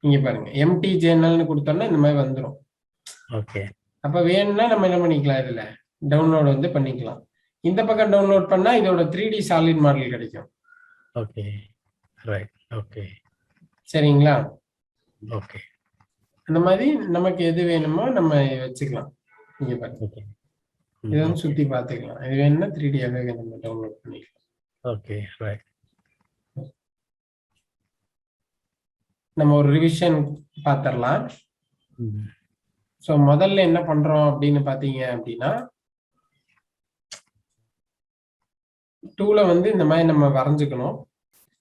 இங்க பாருங்க எம்டி ஜேர்னல்னு கொடுத்தோம்னா இந்த மாதிரி வந்துடும். ஓகே. அப்ப வேணும்னா நம்ம என்ன பண்ணிக்கலாம், இதுல டவுன்லோட் வந்து பண்ணிக்கலாம். இந்த பக்கம் டவுன்லோட் பண்ணா இதோட 3D சாலிட் மாடல் கிடைக்கும். Okay right. ஓகே சரிங்களா? ஓகே அந்த மாதிரி நமக்கு எது வேணுமோ நம்ம வச்சுக்கலாம். இங்க பாருங்க ஓகே. இதை வந்து சுத்தி பார்த்துக்கலாம். இது வேணும்னா 3Dயாவே நம்ம டவுன்லோட் பண்ணிக்கலாம். Okay right. நம்ம ஒரு ரிவிஷன் பார்த்துடலாம். ஸோ முதல்ல என்ன பண்றோம் அப்படின்னு பாத்தீங்க அப்படின்னா, டூலை வந்து இந்த மாதிரி நம்ம வரைஞ்சுக்கணும்.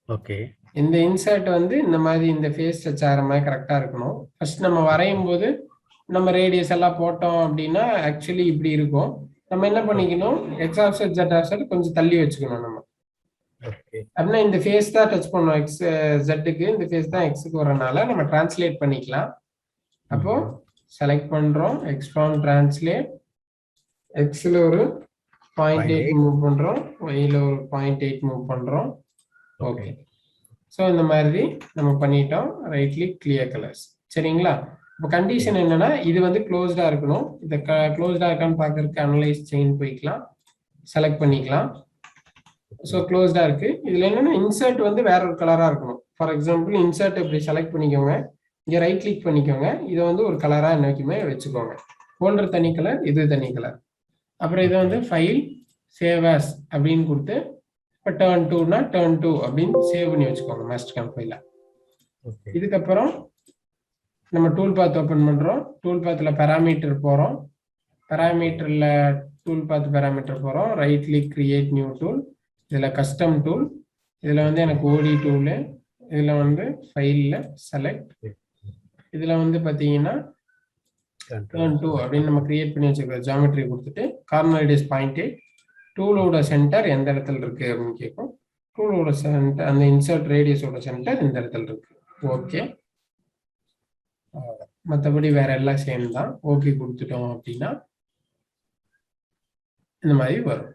ஓகே. இந்த இன்சர்ட் வந்து இந்த மாதிரி இந்த ஃபேஸ் டச் ஆகிற மாதிரி கரெக்டா இருக்கணும். ஃபர்ஸ்ட் நம்ம வரையும் போது நம்ம ரேடியஸ் எல்லாம் போட்டோம் அப்படின்னா ஆக்சுவலி இப்படி இருக்கும். நம்ம என்ன பண்ணிக்கணும், எக்ஸ் ஆஃப்செட் ஜெட் ஆஃப்செட் கொஞ்சம் தள்ளி வச்சுக்கணும். நம்ம அப்படின்னா இந்த ஃபேஸ் தான் டச் பண்ணோம் எக்ஸ் ஜெட்டுக்கு, இந்த ஃபேஸ் தான் எக்ஸுக்கு வரனால நம்ம டிரான்ஸ்லேட் பண்ணிக்கலாம். அப்போ செலக்ட் பண்றோம், எக்ஸ்பாண்ட் டிரான்ஸ்லேட், எக்ஸ்ல ஒரு 0.8 மூவ் பண்றோம், ஒய்ல ஒரு 0.8 மூவ் பண்றோம். ஓகே. ஸோ இந்த மாதிரி நம்ம பண்ணிட்டோம். Right click clear colours. சரிங்களா? இப்போ கண்டிஷன் என்னன்னா, இது வந்து க்ளோஸ்டா இருக்கணும். இதை க்ளோஸ்டா இருக்கான்னு பார்க்கறதுக்கு அனலைஸ் செயின் போய்க்கலாம், செலக்ட் பண்ணிக்கலாம். ஸோ க்ளோஸ்டா இருக்கு. இதுல என்னன்னா இன்சர்ட் வந்து வேற ஒரு கலரா இருக்கணும். ஃபார் எக்ஸாம்பிள் இன்சர்ட் இப்படி செலக்ட் பண்ணிக்கோங்க, இங்க ரைட் கிளிக் பண்ணிக்கோங்க, இதை வந்து ஒரு கலரா என்னைக்குமே வச்சுக்கோங்க. ஃபோல்டர் தனி கலர், இது தனி கலர். அப்புறம் இதை வந்து ஃபைல் சேவ் ஆஸ் அப்படின்னு கொடுத்து இப்போ டர்ன் டூனா டர்ன் டூ அப்படின்னு சேவ் பண்ணி வச்சுக்கோங்க மாஸ்டர்காம் ஃபைல. இதுக்கப்புறம் நம்ம டூல் பாத் ஓப்பன் பண்றோம். டூல் பாத்ல பேராமீட்டர் போறோம். பேராமீட்டர்ல டூல் பாத் பேராமீட்டர் போறோம். Right click create new tool. இதுல கஸ்டம் டூல், இதுல வந்து எனக்கு ஓடி டூலு, இதுல வந்து ஃபைல்ல செலக்ட், இதுல வந்து பாத்தீங்கன்னா டர்ன் டூ அப்படின்னு நம்ம கிரியேட் பண்ணி வச்சிருக்கிற ஜியோமெட்ரி கொடுத்துட்டு கார்னர் ரேடியஸ் 0.8, டூலோட சென்டர் எந்த இடத்துல இருக்கு அப்படின்னு கேட்கும். டூலோட சென்டர் அந்த இன்சர்ட் ரேடியஸோட சென்டர் இந்த இடத்துல இருக்கு. ஓகே. மற்றபடி வேற எல்லாம் சேம் தான். ஓகே கொடுத்துட்டோம் அப்படின்னா இந்த மாதிரி வரும்.